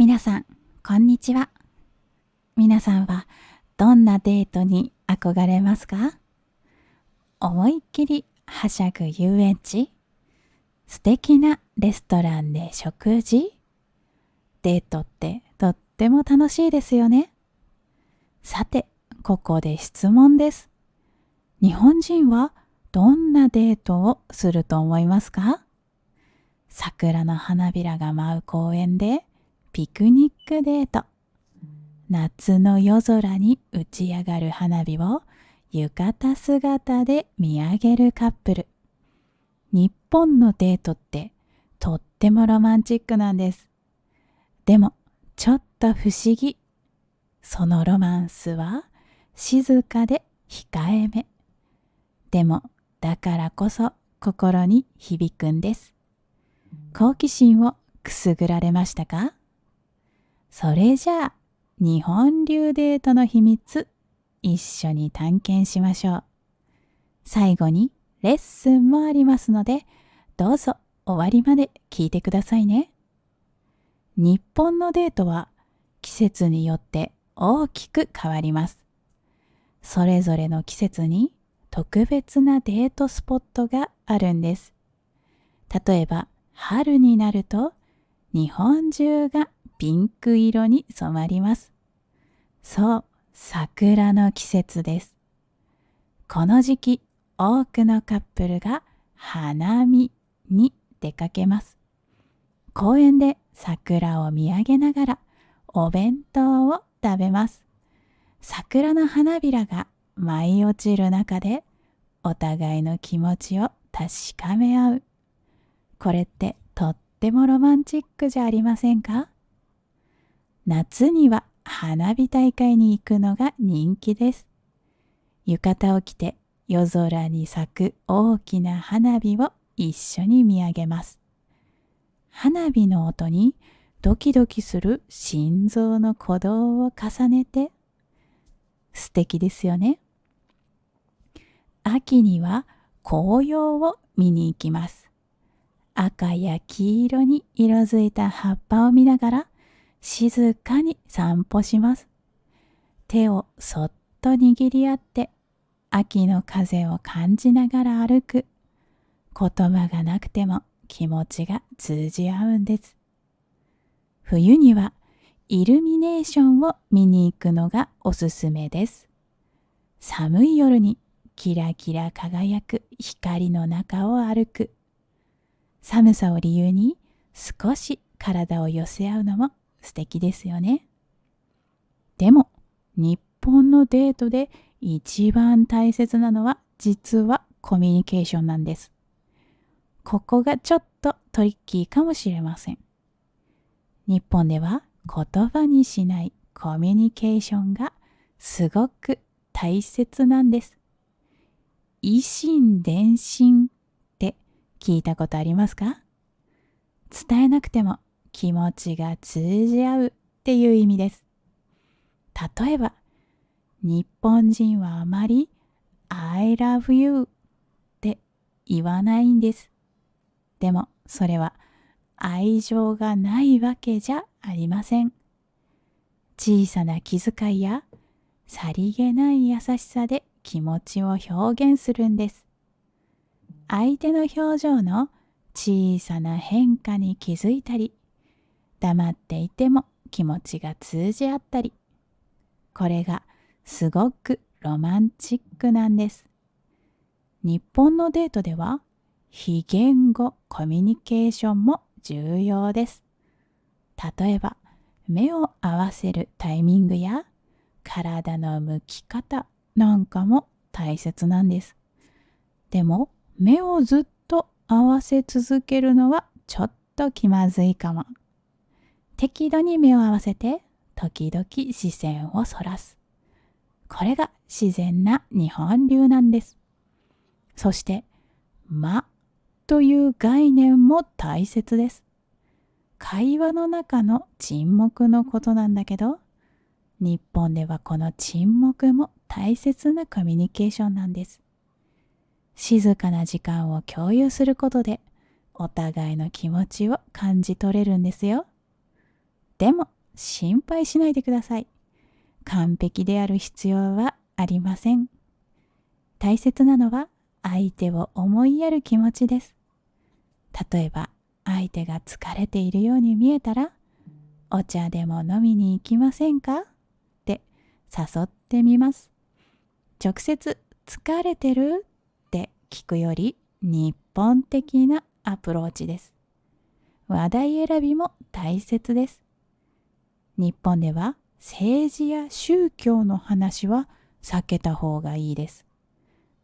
皆さん、こんにちは。皆さんはどんなデートに憧れますか？思いっきりはしゃぐ遊園地？素敵なレストランで食事？デートってとっても楽しいですよね。さて、ここで質問です。日本人はどんなデートをすると思いますか？桜の花びらが舞う公園でピクニックデート。夏の夜空に打ち上がる花火を浴衣姿で見上げるカップル。日本のデートってとってもロマンチックなんです。でもちょっと不思議。そのロマンスは静かで控えめ。でもだからこそ心に響くんです。好奇心をくすぐられましたか？それじゃあ日本流デートの秘密、一緒に探検しましょう。最後にレッスンもありますので、どうぞ終わりまで聞いてくださいね。日本のデートは季節によって大きく変わります。それぞれの季節に特別なデートスポットがあるんです。例えば春になると日本中がピンク色に染まります。そう、桜の季節です。この時期、多くのカップルが花見に出かけます。公園で桜を見上げながらお弁当を食べます。桜の花びらが舞い落ちる中でお互いの気持ちを確かめ合う。これってとってもロマンチックじゃありませんか？夏には花火大会に行くのが人気です。浴衣を着て夜空に咲く大きな花火を一緒に見上げます。花火の音にドキドキする心臓の鼓動を重ねて、素敵ですよね。秋には紅葉を見に行きます。赤や黄色に色づいた葉っぱを見ながら静かに散歩します。手をそっと握り合って秋の風を感じながら歩く。言葉がなくても気持ちが通じ合うんです。冬にはイルミネーションを見に行くのがおすすめです。寒い夜にキラキラ輝く光の中を歩く。寒さを理由に少し体を寄せ合うのも素敵ですよね。でも日本のデートで一番大切なのは実はコミュニケーションなんです。ここがちょっとトリッキーかもしれません。日本では言葉にしないコミュニケーションがすごく大切なんです。以心伝心って聞いたことありますか？伝えなくても気持ちが通じ合うっていう意味です。例えば、日本人はあまり I love you って言わないんです。でもそれは愛情がないわけじゃありません。小さな気遣いやさりげない優しさで気持ちを表現するんです。相手の表情の小さな変化に気づいたり、黙っていても気持ちが通じ合ったり、これがすごくロマンチックなんです。日本のデートでは非言語コミュニケーションも重要です。例えば目を合わせるタイミングや体の向き方なんかも大切なんです。でも目をずっと合わせ続けるのはちょっと気まずいかも。適度に目を合わせて時々視線をそらす。これが自然な日本流なんです。そして間という概念も大切です。会話の中の沈黙のことなんだけど、日本ではこの沈黙も大切なコミュニケーションなんです。静かな時間を共有することでお互いの気持ちを感じ取れるんですよ。でも心配しないでください。完璧である必要はありません。大切なのは相手を思いやる気持ちです。例えば、相手が疲れているように見えたら、お茶でも飲みに行きませんかって誘ってみます。直接疲れてるって聞くより日本的なアプローチです。話題選びも大切です。日本では政治や宗教の話は避けた方がいいです。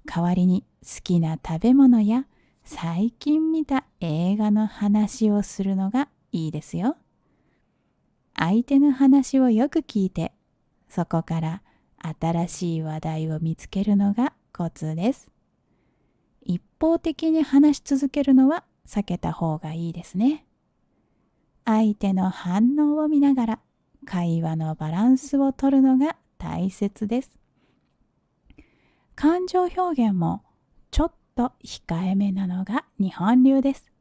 代わりに好きな食べ物や最近見た映画の話をするのがいいですよ。相手の話をよく聞いて、そこから新しい話題を見つけるのがコツです。一方的に話し続けるのは避けた方がいいですね。相手の反応を見ながら会話のバランスを取るのが大切です。感情表現もちょっと控えめなのが日本流です。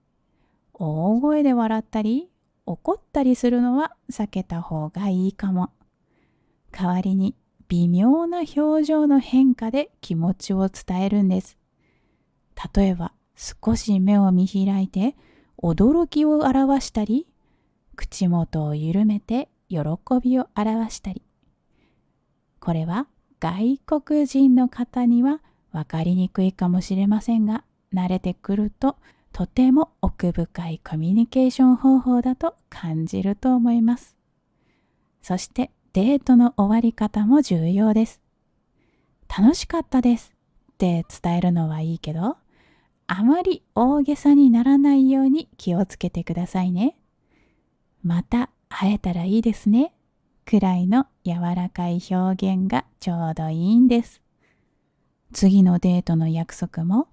大声で笑ったり怒ったりするのは避けた方がいいかも。代わりに微妙な表情の変化で気持ちを伝えるんです。例えば少し目を見開いて驚きを表したり、口元を緩めて喜びを表したり。これは外国人の方には分かりにくいかもしれませんが、慣れてくるととても奥深いコミュニケーション方法だと感じると思います。そしてデートの終わり方も重要です。楽しかったですって伝えるのはいいけど、あまり大げさにならないように気をつけてくださいね。また会えたらいいですねくらいの柔らかい表現がちょうどいいんです。次のデートの約束も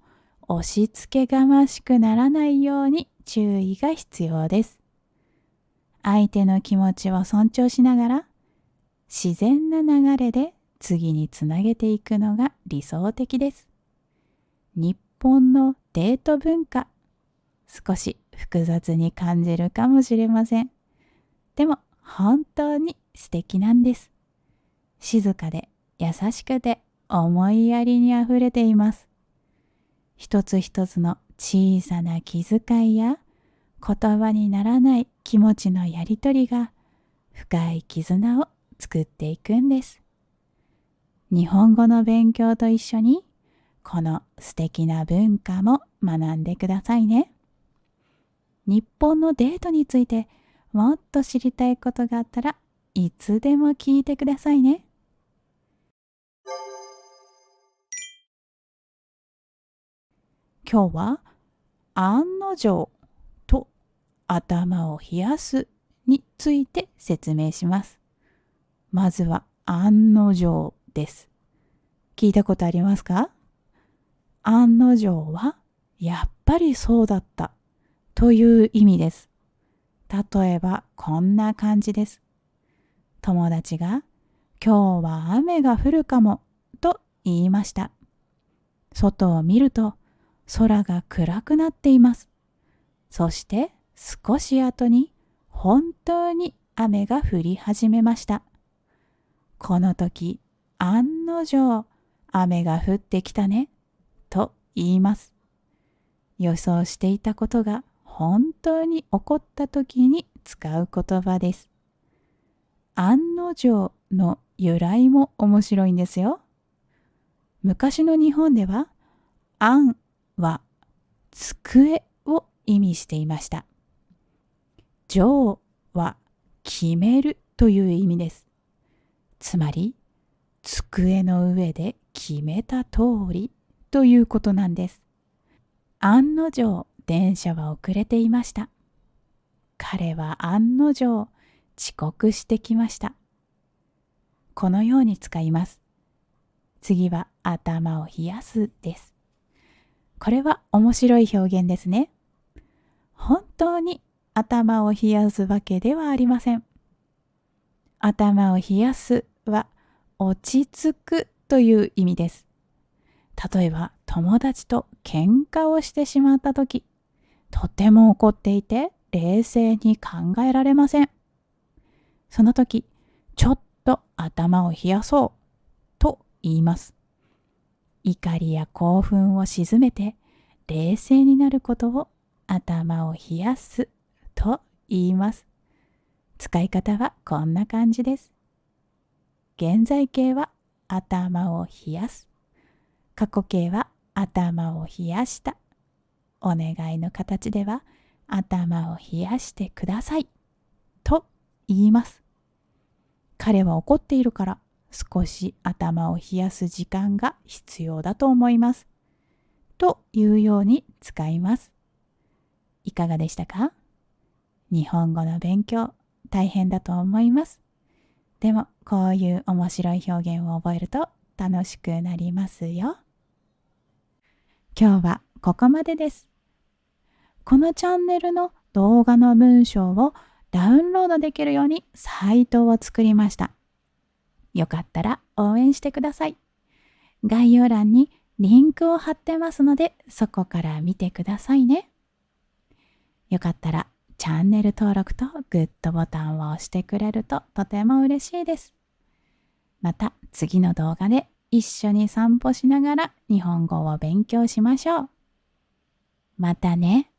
押し付けがましくならないように注意が必要です。相手の気持ちを尊重しながら自然な流れで次につなげていくのが理想的です。日本のデート文化、少し複雑に感じるかもしれません。でも本当に素敵なんです。静かで優しくて思いやりにあふれています。一つ一つの小さな気遣いや言葉にならない気持ちのやりとりが深い絆を作っていくんです。日本語の勉強と一緒にこの素敵な文化も学んでくださいね。日本のデートについてもっと知りたいことがあったらいつでも聞いてくださいね。今日は案の定と頭を冷やすについて説明します。まずは案の定です。聞いたことありますか？案の定はやっぱりそうだったという意味です。例えばこんな感じです。友達が今日は雨が降るかもと言いました。外を見ると空が暗くなっています。そして少し後に本当に雨が降り始めました。この時、案の定雨が降ってきたねと言います。予想していたことが本当に起こった時に使う言葉です。案の定の由来も面白いんですよ。昔の日本では案は机を意味していました。定は決めるという意味です。つまり机の上で決めた通りということなんです。案の定電車は遅れていました。彼は案の定遅刻してきました。このように使います。次は頭を冷やすです。これは面白い表現ですね。本当に頭を冷やすわけではありません。頭を冷やすは落ち着くという意味です。例えば友達と喧嘩をしてしまったとき、とても怒っていて冷静に考えられません。その時、ちょっと頭を冷やそうと言います。怒りや興奮を鎮めて冷静になることを頭を冷やすと言います。使い方はこんな感じです。現在形は頭を冷やす。過去形は頭を冷やした。お願いの形では頭を冷やしてくださいと言います。彼は怒っているから少し頭を冷やす時間が必要だと思います。というように使います。いかがでしたか？日本語の勉強大変だと思います。でもこういう面白い表現を覚えると楽しくなりますよ。今日はここまでです。このチャンネルの動画の文章をダウンロードできるようにサイトを作りました。よかったら応援してください。概要欄にリンクを貼ってますので、そこから見てくださいね。よかったらチャンネル登録とグッドボタンを押してくれるととても嬉しいです。また次の動画で一緒に散歩しながら日本語を勉強しましょう。またね。